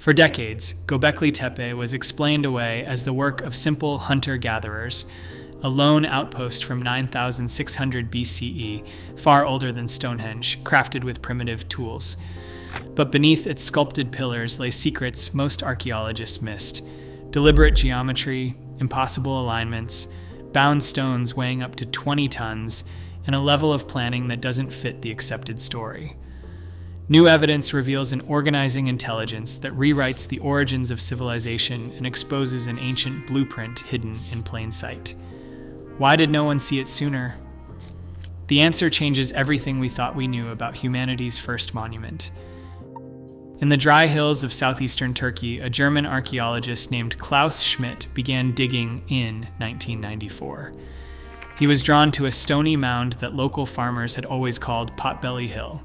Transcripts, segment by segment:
For decades, Göbekli Tepe was explained away as the work of simple hunter-gatherers, a lone outpost from 9,600 BCE, far older than Stonehenge, crafted with primitive tools. But beneath its sculpted pillars lay secrets most archaeologists missed: deliberate geometry, impossible alignments, bound stones weighing up to 20 tons, and a level of planning that doesn't fit the accepted story. New evidence reveals an organizing intelligence that rewrites the origins of civilization and exposes an ancient blueprint hidden in plain sight. Why did no one see it sooner? The answer changes everything we thought we knew about humanity's first monument. In the dry hills of southeastern Turkey, a German archaeologist named Klaus Schmidt began digging in 1994. He was drawn to a stony mound that local farmers had always called Potbelly Hill.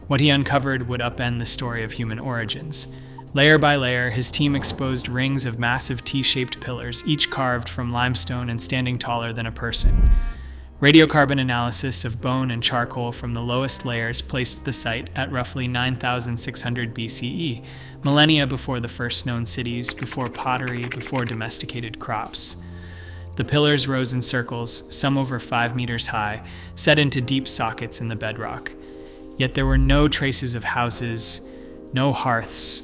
What he uncovered would upend the story of human origins. Layer by layer, his team exposed rings of massive T-shaped pillars, each carved from limestone and standing taller than a person. Radiocarbon analysis of bone and charcoal from the lowest layers placed the site at roughly 9,600 BCE, millennia before the first known cities, before pottery, before domesticated crops. The pillars rose in circles, some over 5 meters high, set into deep sockets in the bedrock. Yet there were no traces of houses, no hearths,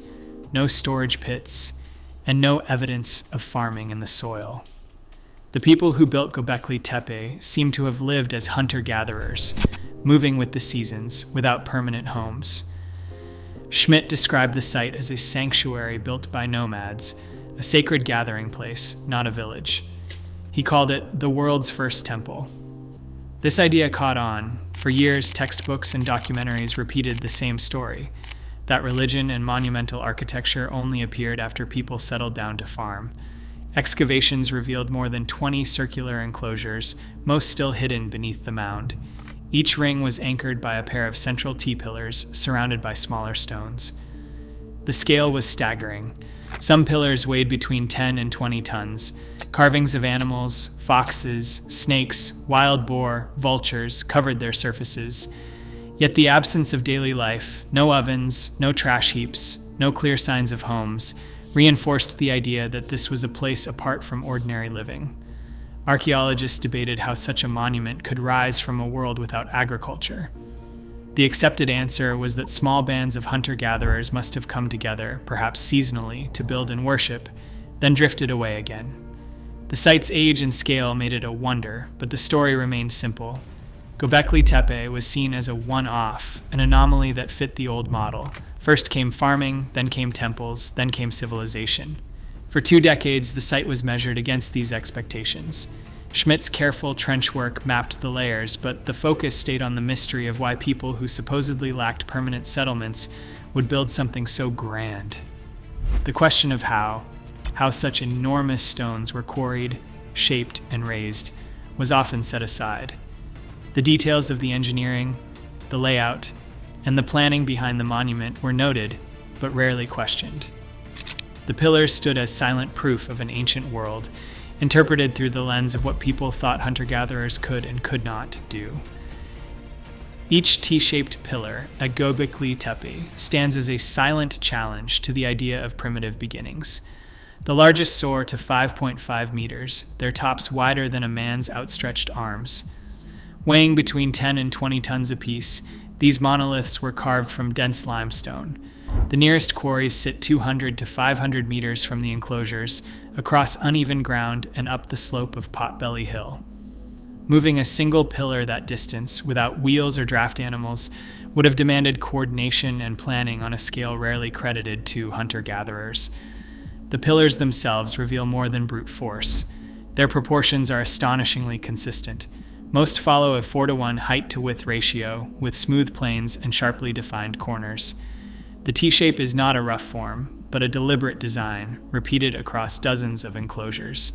no storage pits, and no evidence of farming in the soil. The people who built Göbekli Tepe seem to have lived as hunter-gatherers, moving with the seasons, without permanent homes. Schmidt described the site as a sanctuary built by nomads, a sacred gathering place, not a village. He called it the world's first temple. This idea caught on. For years, textbooks and documentaries repeated the same story, that religion and monumental architecture only appeared after people settled down to farm. Excavations revealed more than 20 circular enclosures, most still hidden beneath the mound. Each ring was anchored by a pair of central T-pillars surrounded by smaller stones. The scale was staggering. Some pillars weighed between 10 and 20 tons. Carvings of animals, foxes, snakes, wild boar, vultures covered their surfaces. Yet the absence of daily life, no ovens, no trash heaps, no clear signs of homes, reinforced the idea that this was a place apart from ordinary living. Archaeologists debated how such a monument could rise from a world without agriculture. The accepted answer was that small bands of hunter-gatherers must have come together, perhaps seasonally, to build and worship, then drifted away again. The site's age and scale made it a wonder, but the story remained simple. Göbekli Tepe was seen as a one-off, an anomaly that fit the old model. First came farming, then came temples, then came civilization. For 2 decades, the site was measured against these expectations. Schmidt's careful trench work mapped the layers, but the focus stayed on the mystery of why people who supposedly lacked permanent settlements would build something so grand. The question of how such enormous stones were quarried, shaped, and raised, was often set aside. The details of the engineering, the layout, and the planning behind the monument were noted, but rarely questioned. The pillars stood as silent proof of an ancient world, interpreted through the lens of what people thought hunter-gatherers could and could not do. Each T-shaped pillar at Göbekli Tepe stands as a silent challenge to the idea of primitive beginnings. The largest soar to 5.5 meters, their tops wider than a man's outstretched arms. Weighing between 10 and 20 tons apiece, these monoliths were carved from dense limestone. The nearest quarries sit 200 to 500 meters from the enclosures, across uneven ground and up the slope of Potbelly Hill. Moving a single pillar that distance, without wheels or draft animals, would have demanded coordination and planning on a scale rarely credited to hunter-gatherers. The pillars themselves reveal more than brute force. Their proportions are astonishingly consistent. Most follow a 4-to-1 height-to-width ratio, with smooth planes and sharply defined corners. The T-shape is not a rough form, but a deliberate design, repeated across dozens of enclosures.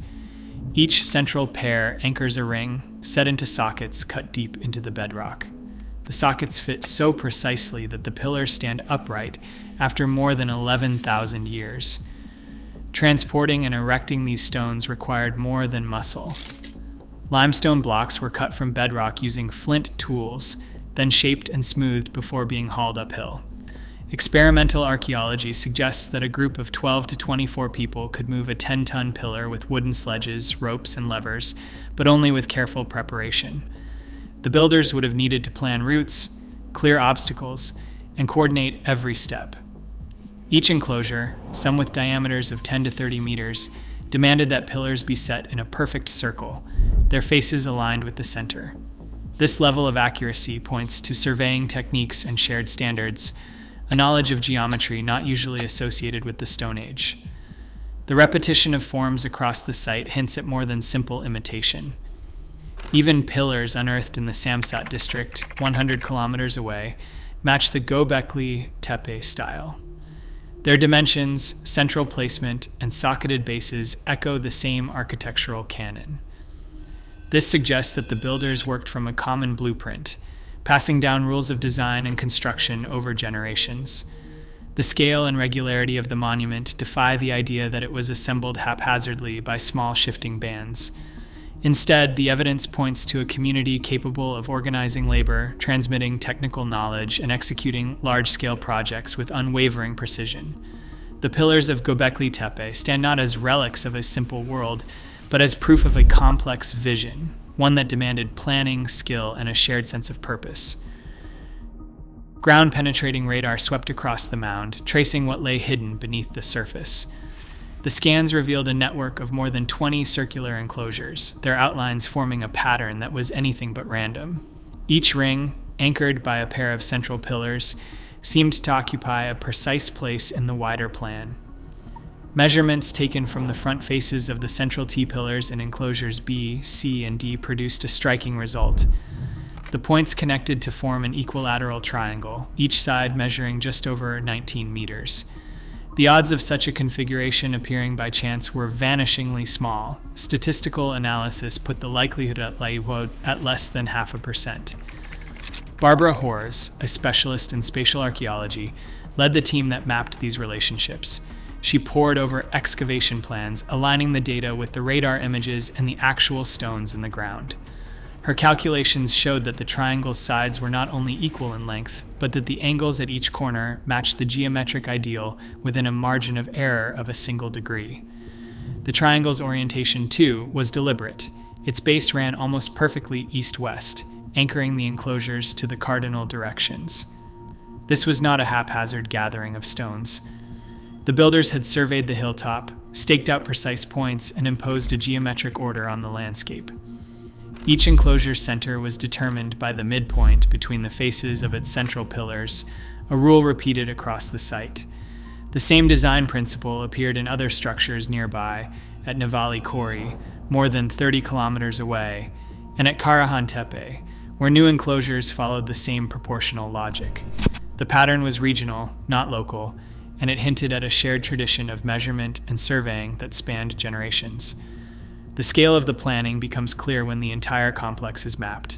Each central pair anchors a ring, set into sockets cut deep into the bedrock. The sockets fit so precisely that the pillars stand upright after more than 11,000 years. Transporting and erecting these stones required more than muscle. Limestone blocks were cut from bedrock using flint tools, then shaped and smoothed before being hauled uphill. Experimental archaeology suggests that a group of 12 to 24 people could move a 10-ton pillar with wooden sledges, ropes, and levers, but only with careful preparation. The builders would have needed to plan routes, clear obstacles, and coordinate every step. Each enclosure, some with diameters of 10 to 30 meters, demanded that pillars be set in a perfect circle, their faces aligned with the center. This level of accuracy points to surveying techniques and shared standards, a knowledge of geometry not usually associated with the Stone Age. The repetition of forms across the site hints at more than simple imitation. Even pillars unearthed in the Samsat district, 100 kilometers away, match the Göbekli Tepe style. Their dimensions, central placement, and socketed bases echo the same architectural canon. This suggests that the builders worked from a common blueprint, passing down rules of design and construction over generations. The scale and regularity of the monument defy the idea that it was assembled haphazardly by small shifting bands. Instead, the evidence points to a community capable of organizing labor, transmitting technical knowledge, and executing large-scale projects with unwavering precision. The pillars of Göbekli Tepe stand not as relics of a simple world, but as proof of a complex vision, one that demanded planning, skill, and a shared sense of purpose. Ground-penetrating radar swept across the mound, tracing what lay hidden beneath the surface. The scans revealed a network of more than 20 circular enclosures, their outlines forming a pattern that was anything but random. Each ring, anchored by a pair of central pillars, seemed to occupy a precise place in the wider plan. Measurements taken from the front faces of the central T-pillars in enclosures B, C, and D produced a striking result. The points connected to form an equilateral triangle, each side measuring just over 19 meters. The odds of such a configuration appearing by chance were vanishingly small. Statistical analysis put the likelihood at less than 0.5%. Barbara Hores, a specialist in spatial archaeology, led the team that mapped these relationships. She pored over excavation plans, aligning the data with the radar images and the actual stones in the ground. Her calculations showed that the triangle's sides were not only equal in length, but that the angles at each corner matched the geometric ideal within a margin of error of a single degree. The triangle's orientation, too, was deliberate. Its base ran almost perfectly east-west, anchoring the enclosures to the cardinal directions. This was not a haphazard gathering of stones. The builders had surveyed the hilltop, staked out precise points, and imposed a geometric order on the landscape. Each enclosure's center was determined by the midpoint between the faces of its central pillars, a rule repeated across the site. The same design principle appeared in other structures nearby, at Navali Kori, more than 30 kilometers away, and at Karahan Tepe, where new enclosures followed the same proportional logic. The pattern was regional, not local, and it hinted at a shared tradition of measurement and surveying that spanned generations. The scale of the planning becomes clear when the entire complex is mapped.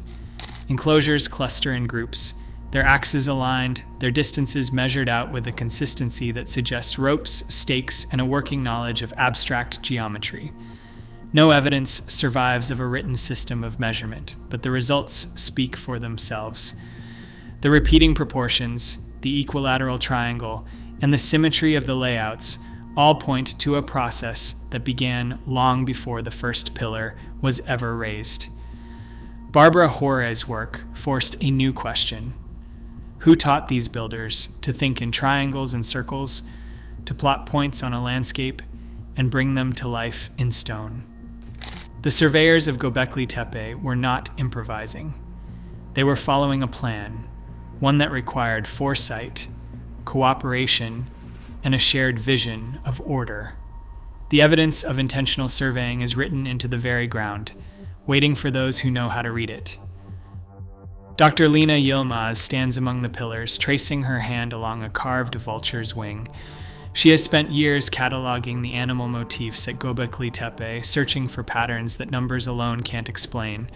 Enclosures cluster in groups, their axes aligned, their distances measured out with a consistency that suggests ropes, stakes, and a working knowledge of abstract geometry. No evidence survives of a written system of measurement, but the results speak for themselves. The repeating proportions, the equilateral triangle, and the symmetry of the layouts all point to a process that began long before the first pillar was ever raised. Barbara Hores' work forced a new question. Who taught these builders to think in triangles and circles, to plot points on a landscape, and bring them to life in stone? The surveyors of Göbekli Tepe were not improvising. They were following a plan, one that required foresight, cooperation, and a shared vision of order. The evidence of intentional surveying is written into the very ground, waiting for those who know how to read it. Dr. Lena Yilmaz stands among the pillars, tracing her hand along a carved vulture's wing. She has spent years cataloging the animal motifs at Göbekli Tepe, searching for patterns that numbers alone can't explain.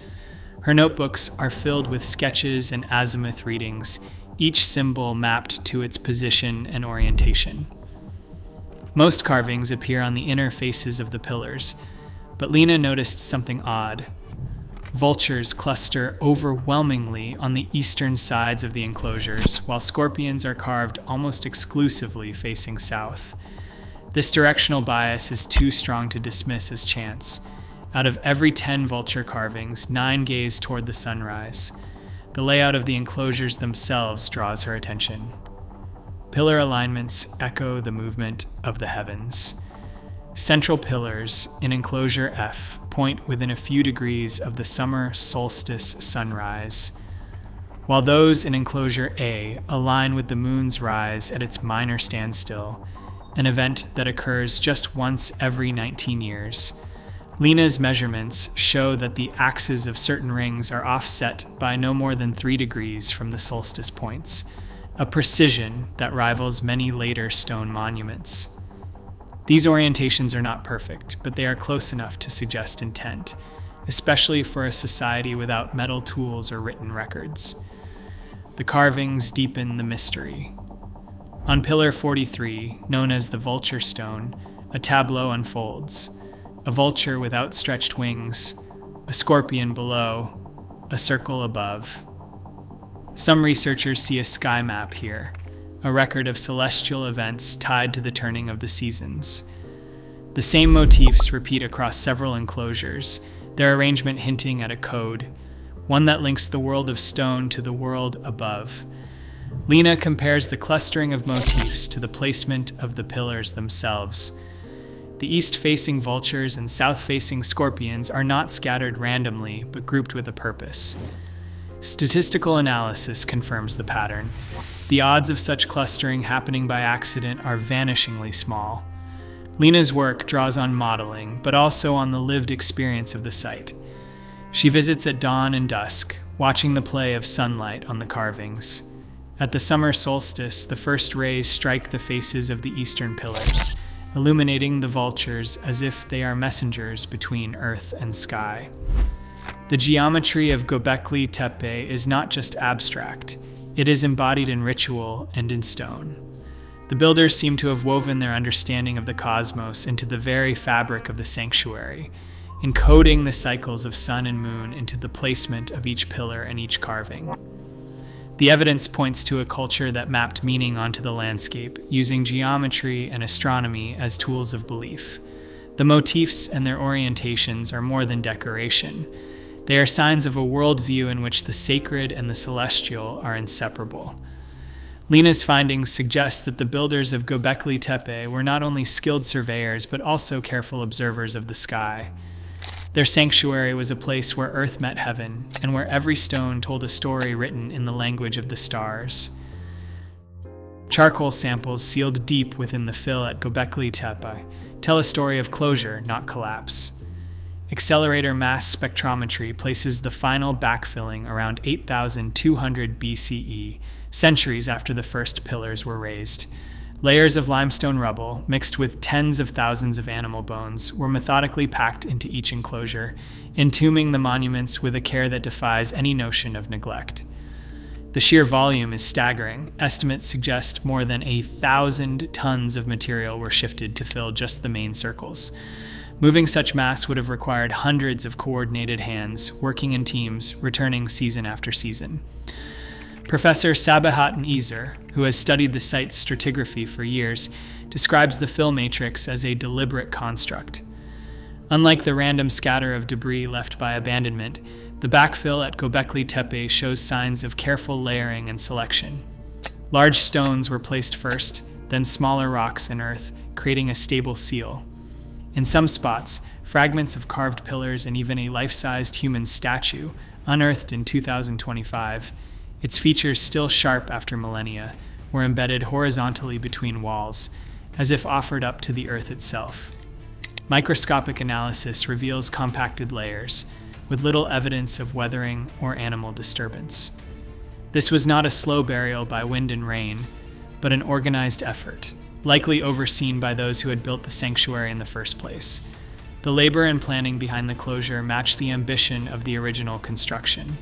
Her notebooks are filled with sketches and azimuth readings, each symbol mapped to its position and orientation. Most carvings appear on the inner faces of the pillars, but Lena noticed something odd. Vultures cluster overwhelmingly on the eastern sides of the enclosures, while scorpions are carved almost exclusively facing south. This directional bias is too strong to dismiss as chance. Out of every 10 vulture carvings, 9 gaze toward the sunrise. The layout of the enclosures themselves draws her attention. Pillar alignments echo the movement of the heavens. Central pillars in enclosure F point within a few degrees of the summer solstice sunrise, while those in enclosure A align with the moon's rise at its minor standstill, an event that occurs just once every 19 years. Lena's measurements show that the axes of certain rings are offset by no more than 3 degrees from the solstice points, a precision that rivals many later stone monuments. These orientations are not perfect, but they are close enough to suggest intent, especially for a society without metal tools or written records. The carvings deepen the mystery. On Pillar 43, known as the Vulture Stone, a tableau unfolds. A vulture with outstretched wings, a scorpion below, a circle above. Some researchers see a sky map here, a record of celestial events tied to the turning of the seasons. The same motifs repeat across several enclosures, their arrangement hinting at a code, one that links the world of stone to the world above. Lena compares the clustering of motifs to the placement of the pillars themselves. The east-facing vultures and south-facing scorpions are not scattered randomly, but grouped with a purpose. Statistical analysis confirms the pattern. The odds of such clustering happening by accident are vanishingly small. Lena's work draws on modeling, but also on the lived experience of the site. She visits at dawn and dusk, watching the play of sunlight on the carvings. At the summer solstice, the first rays strike the faces of the eastern pillars, illuminating the vultures as if they are messengers between earth and sky. The geometry of Göbekli Tepe is not just abstract, it is embodied in ritual and in stone. The builders seem to have woven their understanding of the cosmos into the very fabric of the sanctuary, encoding the cycles of sun and moon into the placement of each pillar and each carving. The evidence points to a culture that mapped meaning onto the landscape, using geometry and astronomy as tools of belief. The motifs and their orientations are more than decoration. They are signs of a worldview in which the sacred and the celestial are inseparable. Lena's findings suggest that the builders of Göbekli Tepe were not only skilled surveyors, but also careful observers of the sky. Their sanctuary was a place where earth met heaven, and where every stone told a story written in the language of the stars. Charcoal samples sealed deep within the fill at Göbekli Tepe tell a story of closure, not collapse. Accelerator mass spectrometry places the final backfilling around 8,200 BCE, centuries after the first pillars were raised. Layers of limestone rubble, mixed with tens of thousands of animal bones, were methodically packed into each enclosure, entombing the monuments with a care that defies any notion of neglect. The sheer volume is staggering. Estimates suggest more than 1,000 tons of material were shifted to fill just the main circles. Moving such mass would have required hundreds of coordinated hands, working in teams, returning season after season. Professor Sabahat Nizar, who has studied the site's stratigraphy for years, describes the fill matrix as a deliberate construct. Unlike the random scatter of debris left by abandonment, the backfill at Göbekli Tepe shows signs of careful layering and selection. Large stones were placed first, then smaller rocks and earth, creating a stable seal. In some spots, fragments of carved pillars and even a life-sized human statue, unearthed in 2025, its features still sharp after millennia, were embedded horizontally between walls, as if offered up to the earth itself. Microscopic analysis reveals compacted layers, with little evidence of weathering or animal disturbance. This was not a slow burial by wind and rain, but an organized effort, likely overseen by those who had built the sanctuary in the first place. The labor and planning behind the closure matched the ambition of the original construction.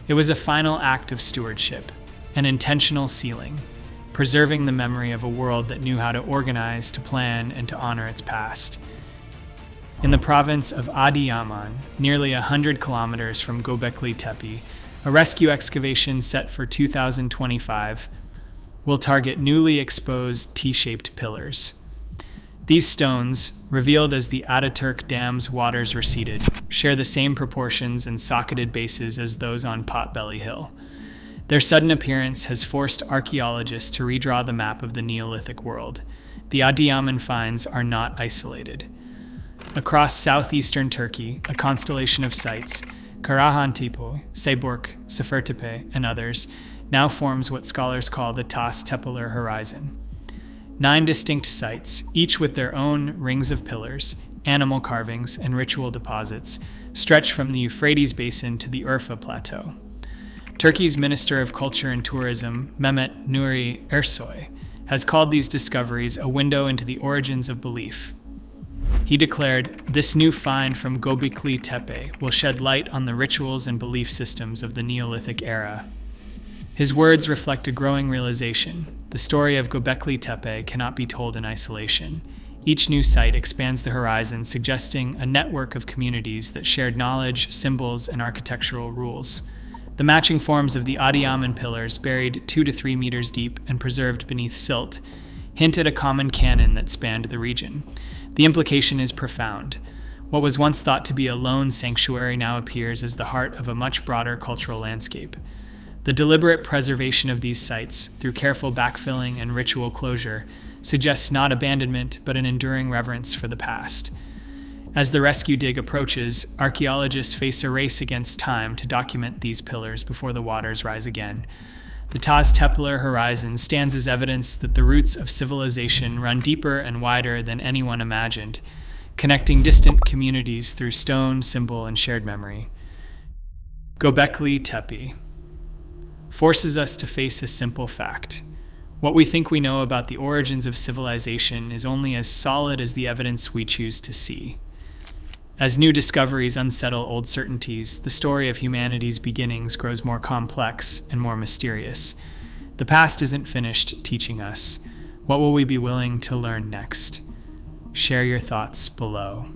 It was a final act of stewardship, an intentional sealing, preserving the memory of a world that knew how to organize, to plan, and to honor its past. In the province of Adiyaman, nearly 100 kilometers from Göbekli Tepe, a rescue excavation set for 2025 will target newly exposed T-shaped pillars. These stones, revealed as the Ataturk Dam's waters receded, share the same proportions and socketed bases as those on Potbelly Hill. Their sudden appearance has forced archaeologists to redraw the map of the Neolithic world. The Adiyaman finds are not isolated. Across southeastern Turkey, a constellation of sites, Karahantepe, Seburg, Sefertepe, and others, now forms what scholars call the Tas Tepeler horizon. 9 distinct sites, each with their own rings of pillars, animal carvings, and ritual deposits, stretch from the Euphrates basin to the Urfa plateau. Turkey's Minister of Culture and Tourism, Mehmet Nuri Ersoy, has called these discoveries a window into the origins of belief. He declared, "This new find from Göbekli Tepe will shed light on the rituals and belief systems of the Neolithic era." His words reflect a growing realization. The story of Göbekli Tepe cannot be told in isolation. Each new site expands the horizon, suggesting a network of communities that shared knowledge, symbols, and architectural rules. The matching forms of the Adiyaman pillars, buried 2 to 3 meters deep and preserved beneath silt, hint at a common canon that spanned the region. The implication is profound. What was once thought to be a lone sanctuary now appears as the heart of a much broader cultural landscape. The deliberate preservation of these sites, through careful backfilling and ritual closure, suggests not abandonment but an enduring reverence for the past. As the rescue dig approaches, archaeologists face a race against time to document these pillars before the waters rise again. The Tas Tepeler horizon stands as evidence that the roots of civilization run deeper and wider than anyone imagined, connecting distant communities through stone, symbol, and shared memory. Göbekli Tepe forces us to face a simple fact. What we think we know about the origins of civilization is only as solid as the evidence we choose to see. As new discoveries unsettle old certainties, the story of humanity's beginnings grows more complex and more mysterious. The past isn't finished teaching us. What will we be willing to learn next? Share your thoughts below.